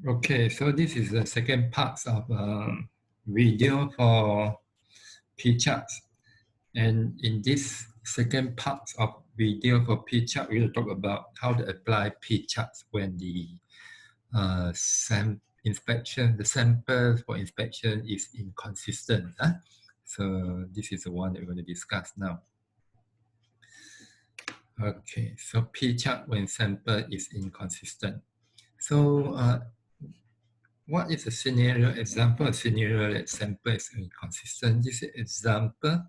Okay, so this is the second part of video for P-charts. And in this second part of video for P-chart, we will talk about how to apply P-charts when the the sample for inspection is inconsistent. So this is the one that we're going to discuss now. Okay, so P-chart when sample is inconsistent. So what is a scenario example? A scenario that sample is inconsistent. This is example.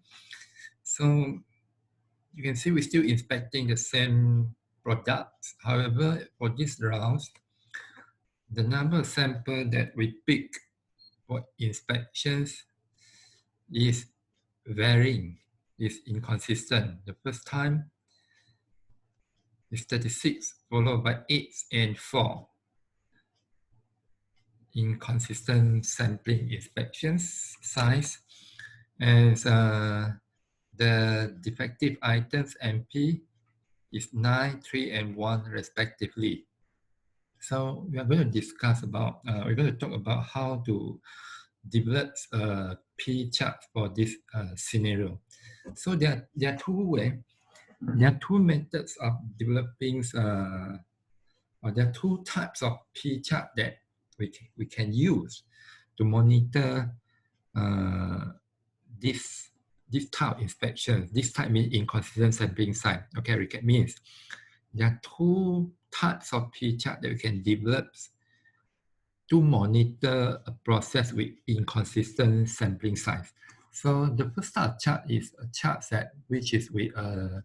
So you can see we're still inspecting the same products. However, for this round, the number of samples that we pick for inspections is varying, is inconsistent. The first time is 36, followed by 8 and 4. Inconsistent sampling inspections size, and the defective items MP is 9, 3, and 1 respectively. So we are going to discuss about, we're going to talk about how to develop a P-chart for this scenario. So there are two ways, there are two methods of developing, or there are two types of P-chart that we can use to monitor this type of inspection. This type means inconsistent sampling size. Okay, recap means there are two types of P-chart that we can develop to monitor a process with inconsistent sampling size. So the first type of chart is a chart set which is with a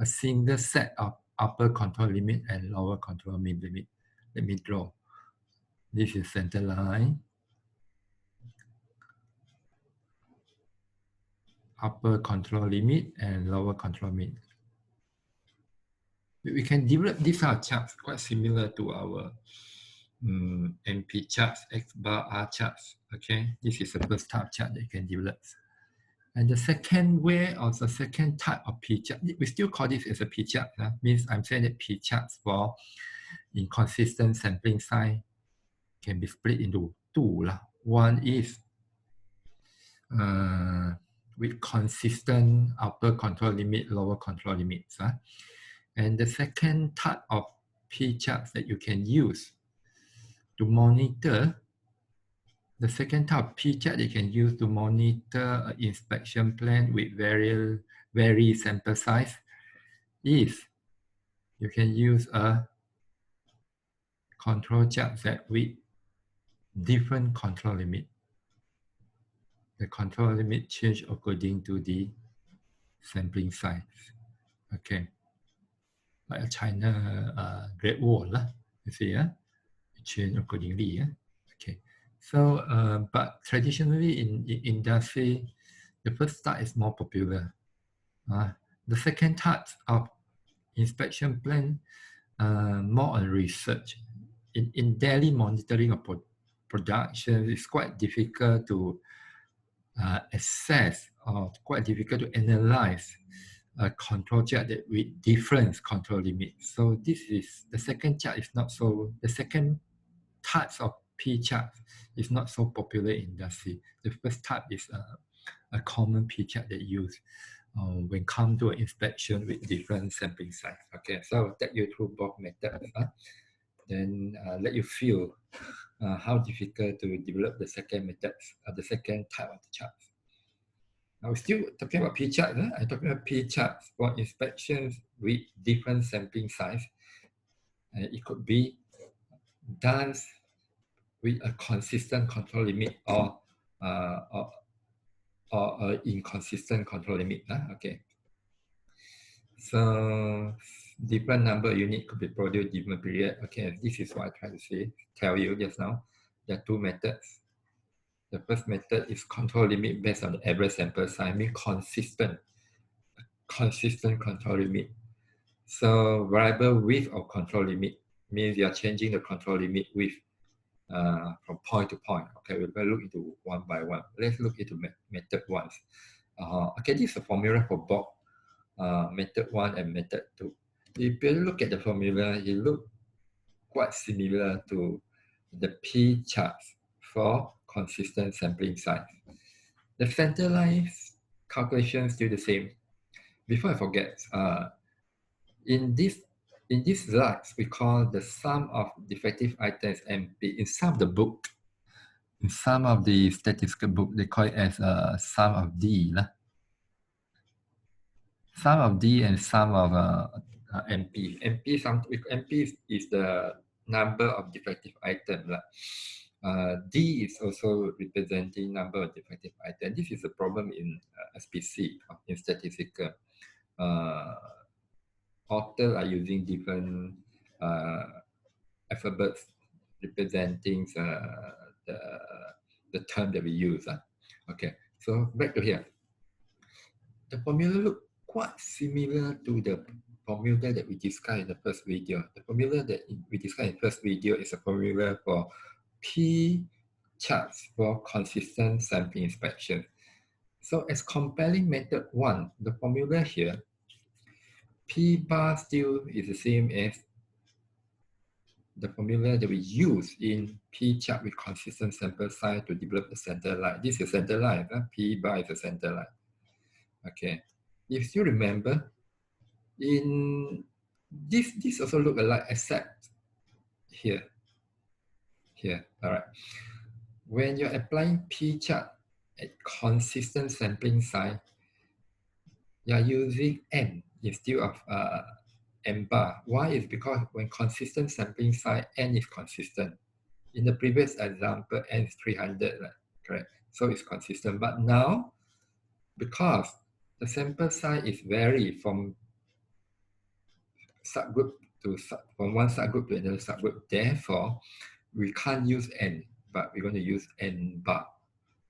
single set of upper control limit and lower control limit. Let me draw. This is center line. Upper control limit and lower control limit. We can develop these are charts quite similar to our MP charts, X bar R charts. Okay, this is the first type of chart that you can develop. And the second way, or the second type of P chart, we still call this as a P chart. Means I'm saying that P charts for inconsistent sampling size can be split into two. One is with consistent upper control limit, lower control limits. And the second type of P charts that you can use to monitor, the second type of P chart you can use to monitor an inspection plan with very sample size is you can use a control chart set with different control limit. The control limit change according to the sampling size. Okay, like a China Great Wall, you see, change accordingly. Okay, so but traditionally in industry, the first type is more popular. The second type of inspection plan more on research. In daily monitoring of production, it's quite difficult to assess or quite difficult to analyze a control chart that with different control limits. So this is the second chart is not so, the second types of P chart is not so popular in industry. The first type is a common P chart that used when come to an inspection with different sampling size. Okay, so I'll take you through both methods. Then let you feel how difficult to develop the second method, the second type of the chart. Now we're still talking about P chart. I'm talking about P charts for inspections with different sampling size. It could be done with a consistent control limit or inconsistent control limit. Okay. So different number of units could be produced different period. Okay, this is what I try to tell you just now. There are two methods. The first method is control limit based on the average sample size, means consistent control limit. So variable width of control limit means you are changing the control limit width from point to point. Okay, we're going to look into one by one. Let's look into method one. Okay, this is a formula for both method 1 and method 2. If you look at the formula, it looks quite similar to the P charts for consistent sampling size. The center line calculation is still the same. Before I forget, in this slides, we call the sum of defective items MP. In some of the book, in some of the statistical book, they call it as sum of D. Sum of D and sum of MP. MP is the number of defective items. D is also representing number of defective items. This is a problem in SPC, in statistical. Authors are using different alphabets representing the term that we use. Okay, so back to here. The formula look quite similar to the formula that we discussed in the first video. The formula that we discussed in the first video is a formula for P charts for consistent sampling inspection. So as comparing method 1, the formula here, P bar still is the same as the formula that we use in P chart with consistent sample size to develop the center line. This is center line, P bar is the center line. Okay, if you remember, in this also look alike except here. All right. When you're applying P chart at consistent sampling size, you're using N instead of M bar. Why? Is because when consistent sampling size, N is consistent. In the previous example, N is 300, right? Correct. So it's consistent. But now, because the sample size is vary from subgroup to from one subgroup to another subgroup, therefore, we can't use N, but we're going to use N bar.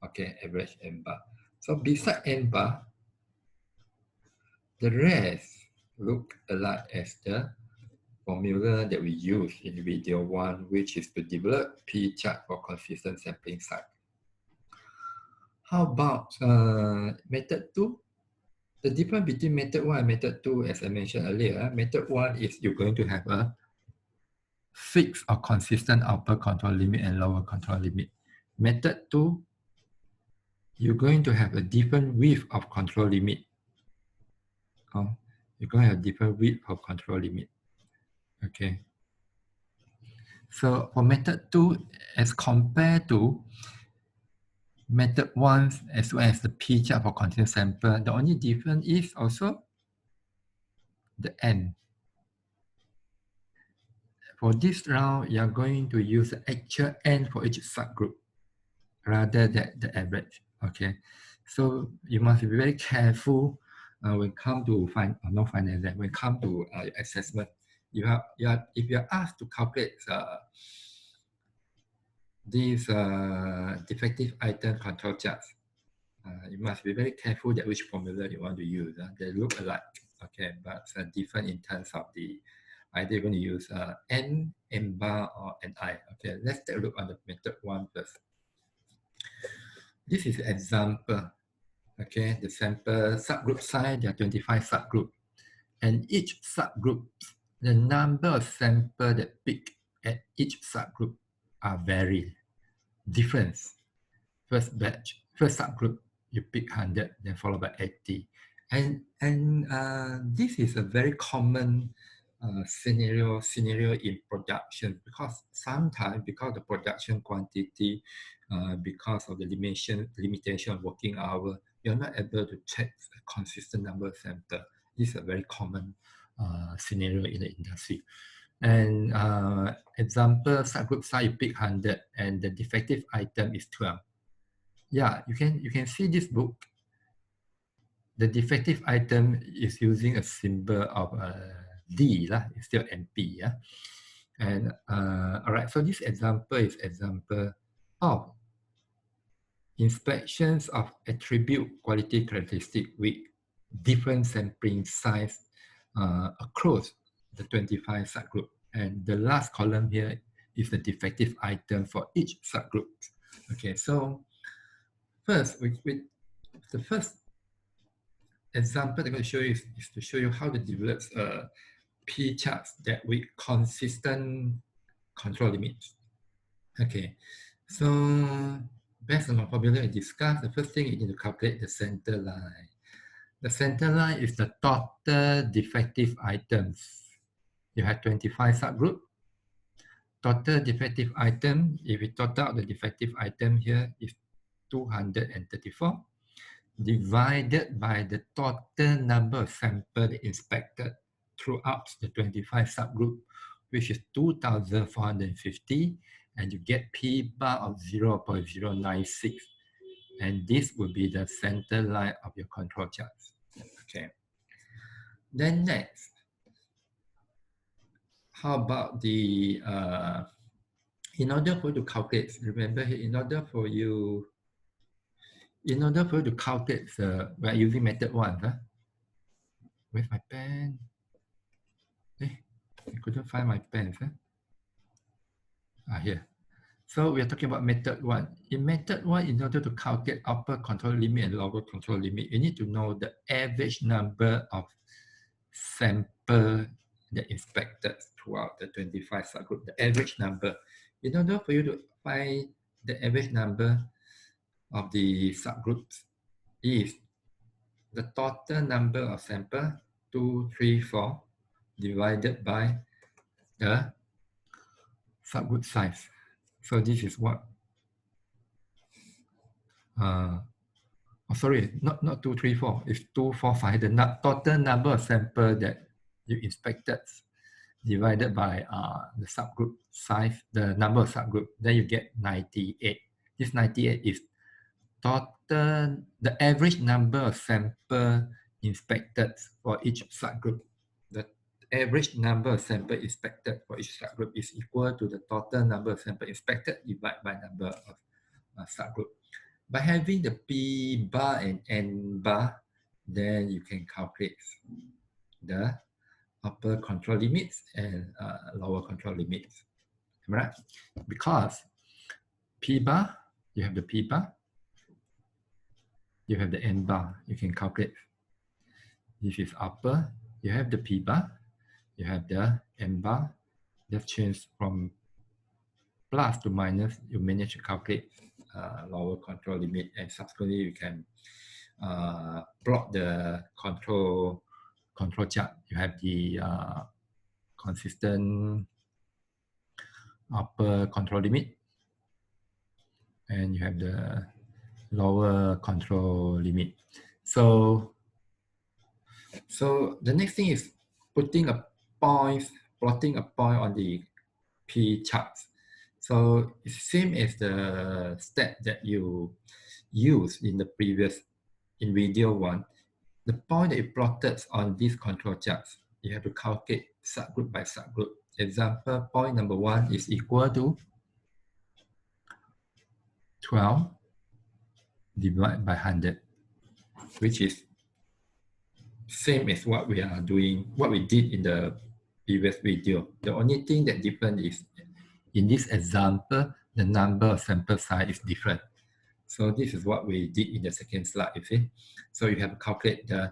Okay, average N bar. So beside N bar, the rest look alike as the formula that we use in video 1, which is to develop P chart for consistent sampling size. How about method 2? The difference between method 1 and method 2, as I mentioned earlier, method 1 is you're going to have a fixed or consistent upper control limit and lower control limit. Method 2, you're going to have a different width of control limit. You're going to have different width of control limit. Okay. So for method 2, as compared to method 1 as well as the P chart for consistent sample, the only difference is also the N. For this round, you are going to use the actual N for each subgroup rather than the average. Okay, so you must be very careful when come to when come to assessment. If you are asked to calculate these defective item control charts, you must be very careful that which formula you want to use. They look alike, okay, but different in terms of the either you're going to use N, M bar, or NI. Okay, let's take a look on the method 1 first. This is an example. Okay, the sample subgroup size, there are 25 subgroups. And each subgroup, the number of samples that pick at each subgroup are very different. First batch, first subgroup, you pick 100, then followed by 80. And this is a very common scenario in production, because sometimes because the production quantity, because of the limitation of working hour, you're not able to check a consistent number of samples. This is a very common scenario in the industry. And example, subgroup size, you pick 100 and the defective item is 12. Yeah, you can see this book. The defective item is using a symbol of D instead of MP. Yeah? And all right, so this example is example of inspections of attribute quality characteristic with different sampling size across the 25 subgroup. And the last column here is the defective item for each subgroup. Okay, so first, with the first example I'm going to show you is to show you how to develop P charts that with consistent control limits. Okay, so based on the formula I discussed, the first thing you need to calculate the center line. The center line is the total defective items. You have 25 subgroup. Total defective item, if we total out the defective item here, is 234, divided by the total number of samples inspected throughout the 25 subgroup, which is 2,450, and you get P bar of 0.096. And this will be the center line of your control chart. Okay. Then next, how about the, in order for you to calculate, remember here, in order for you to calculate, we're using method 1. Huh? Where's my pen? I couldn't find my pen. Huh? Here. So we are talking about method 1. In method 1, in order to calculate upper control limit and lower control limit, you need to know the average number of samples that inspected throughout the 25 subgroup, the average number. In order for you to find the average number of the subgroups is the total number of samples, 234, divided by the subgroup size. So this is what, sorry, not 234, it's 245. The total number of samples that you inspected divided by the subgroup size, the number of subgroup, then you get 98. This 98 is total, the average number of samples inspected for each subgroup. The average number of samples inspected for each subgroup is equal to the total number of samples inspected divided by number of subgroup. By having the P bar and N bar, then you can calculate the upper control limits and lower control limits. Right? Because P bar, you have the P bar, you have the N bar, you can calculate. This is upper, you have the P bar, you have the N bar, just change from plus to minus, you manage to calculate lower control limit, and subsequently you can plot the control chart. You have the consistent upper control limit, and you have the lower control limit. So the next thing is plotting a point on the P charts. So it's same as the step that you used in the previous, in video 1. The point that you plotted on these control charts, you have to calculate subgroup by subgroup. Example, point number 1 is equal to 12 divided by 100, which is same as what we are doing, what we did in the previous video. The only thing that different is, in this example, the number of sample size is different. So this is what we did in the second slide, you see. So you have to calculate the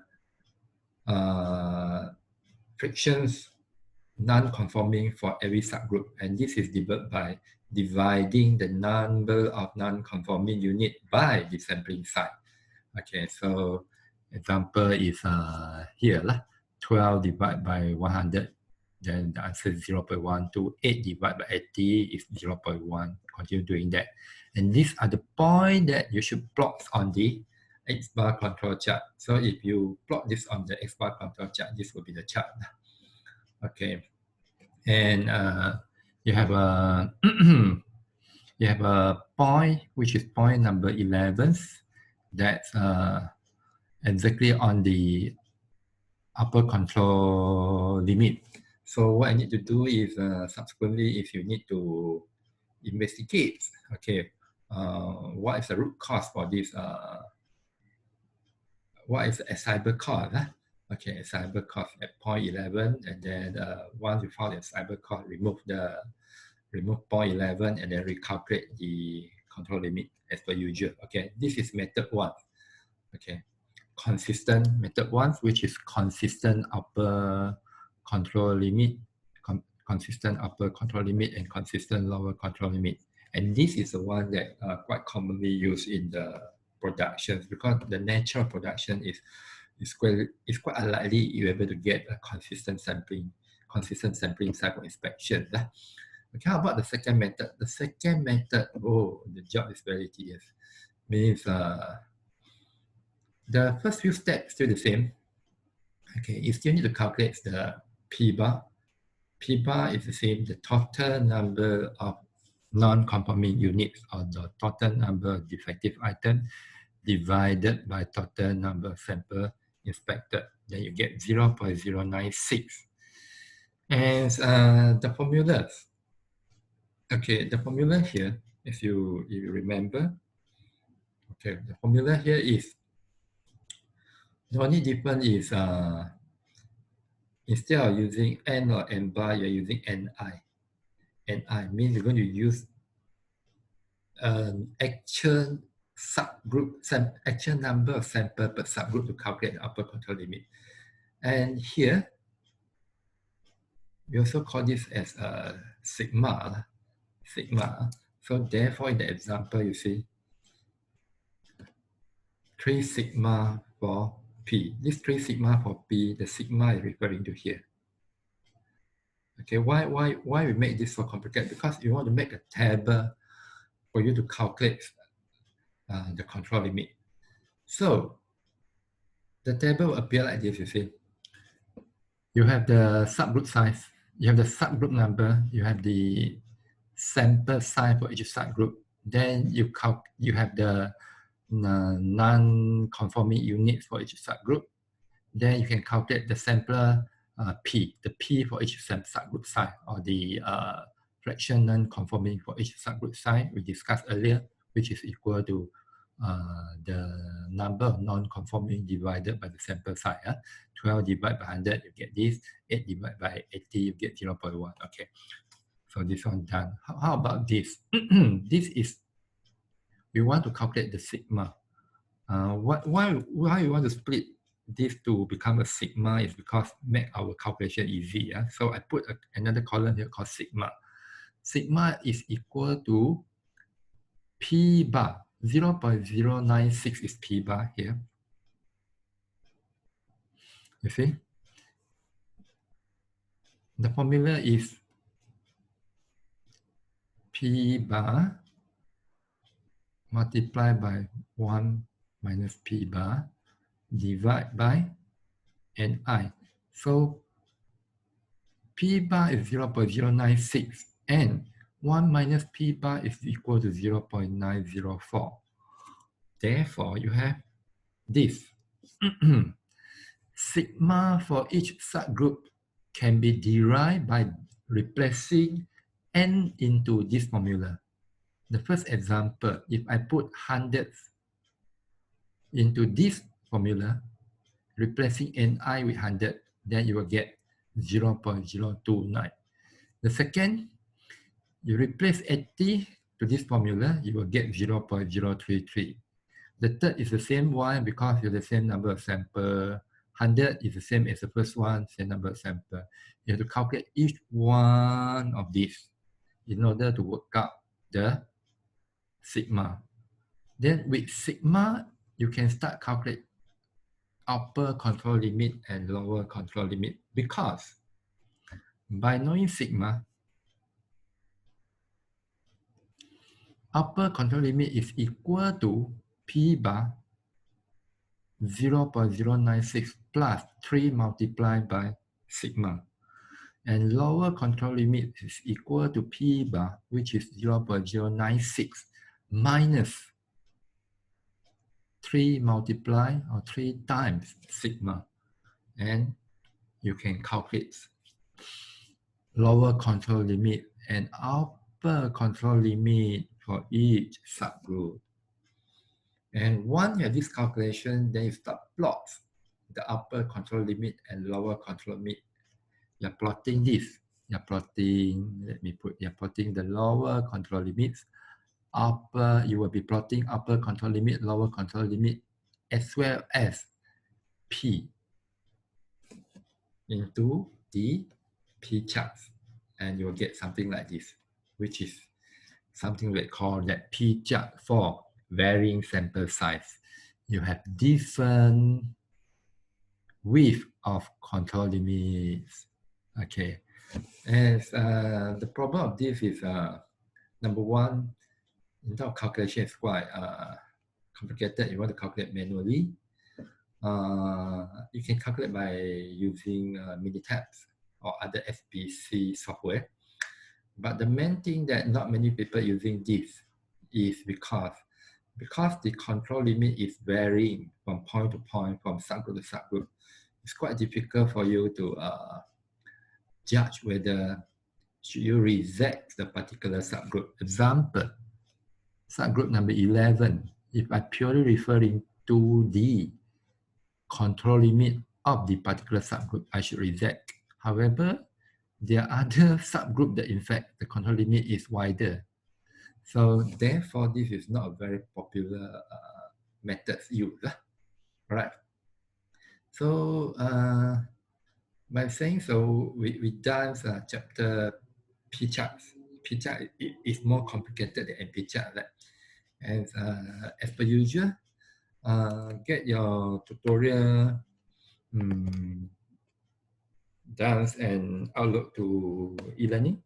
fractions non-conforming for every subgroup. And this is divided by dividing the number of non-conforming unit by the sampling size. Okay, so example is here, 12 divided by 100, then the answer is 0.1. 8 divided by 80 is 0.1. Continue doing that. And these are the points that you should plot on the X-bar control chart. So if you plot this on the X-bar control chart, this will be the chart. Okay, and you have a you have a point, which is point number 11. That's exactly on the upper control limit. So what I need to do is subsequently, if you need to investigate, okay, what is the root cause for this? What is the assignable cause? Okay, assignable cause at point 11, and then once you found the assignable cause, remove point 11, and then recalculate the control limit as per usual. Okay, this is method 1. Okay, consistent method 1, which is consistent upper control limit, consistent upper control limit, and consistent lower control limit. And this is the one that quite commonly used in the productions, because the natural production is quite unlikely you're able to get a consistent sampling size for inspection. Okay, how about the second method? The second method, oh, the job is very tedious. Means the first few steps still the same. Okay, you still need to calculate the P bar. P bar is the same, the total number of non-conforming units, or the total number of defective items divided by total number of sample inspected. Then you get 0.096. And the formulas. Okay, the formula here, if you remember, okay, the formula here is, the only difference is instead of using n or n bar, you're using ni. Ni means you're going to use an actual subgroup, actual number of sample per subgroup to calculate the upper control limit. And here, we also call this as a sigma. So therefore, in the example, you see 3 sigma for P. This 3 sigma for P, the sigma is referring to here. Okay, why we make this so complicated? Because you want to make a table for you to calculate the control limit. So the table will appear like this, you see. You have the subgroup size, you have the subgroup number, you have the sample size for each subgroup. Then you have the non-conforming units for each subgroup. Then you can calculate the sampler P, the P for each subgroup size, or the fraction non-conforming for each subgroup size we discussed earlier, which is equal to the number of non-conforming divided by the sample size. 12 divided by 100, you get this. 8 divided by 80, you get 0.1. Okay, so this one done. How about this? This is, we want to calculate the sigma. Why we want to split this to become a sigma is because make our calculation easy. So I put another column here called sigma. Sigma is equal to P bar. 0.096 is P bar here. You see? The formula is P bar multiplied by 1 minus P bar divided by Ni. So P bar is 0.096 and 1 minus P bar is equal to 0.904. Therefore, you have this. Sigma for each subgroup can be derived by replacing n into this formula. The first example, if I put hundreds into this formula, replacing ni with 100, then you will get 0.029. The second, you replace 80 to this formula, you will get 0.033. The third is the same one because you have the same number of sample. 100 is the same as the first one, same number of sample. You have to calculate each one of these in order to work out the sigma. Then with sigma, you can start calculate upper control limit and lower control limit, because by knowing sigma, upper control limit is equal to P bar 0.096 plus 3 multiplied by sigma. And lower control limit is equal to P bar, which is 0.096 minus 3 multiply or 3 times sigma. And you can calculate lower control limit and upper control limit for each subgroup. And once you have this calculation, then you start plot the upper control limit and lower control limit. You're plotting this. You're plotting, you're plotting the lower control limits. You will be plotting upper control limit, lower control limit, as well as P into the P charts. And you'll get something like this, which is something we call that P chart for varying sample size. You have different width of control limits. Okay, and the problem of this is number one, in terms of calculation is quite complicated. You want to calculate manually. You can calculate by using Minitabs or other SPC software. But the main thing that not many people using this is because the control limit is varying from point to point, from subgroup to subgroup. It's quite difficult for you to judge whether should you reject the particular subgroup. Example, subgroup number 11. If I purely referring to the control limit of the particular subgroup, I should reject. However, there are other subgroup that in fact the control limit is wider. So therefore, this is not a very popular method used. Right. So by saying so, we done chapter P charts. P chart is more complicated than P chart. Right? And as per usual, get your tutorial done and upload to e-learning.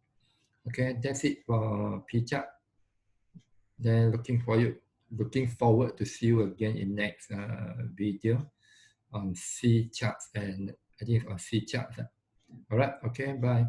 Okay, that's it for P chart. Then looking forward to see you again in next video on C charts, and I think on C charts. All right, okay, bye.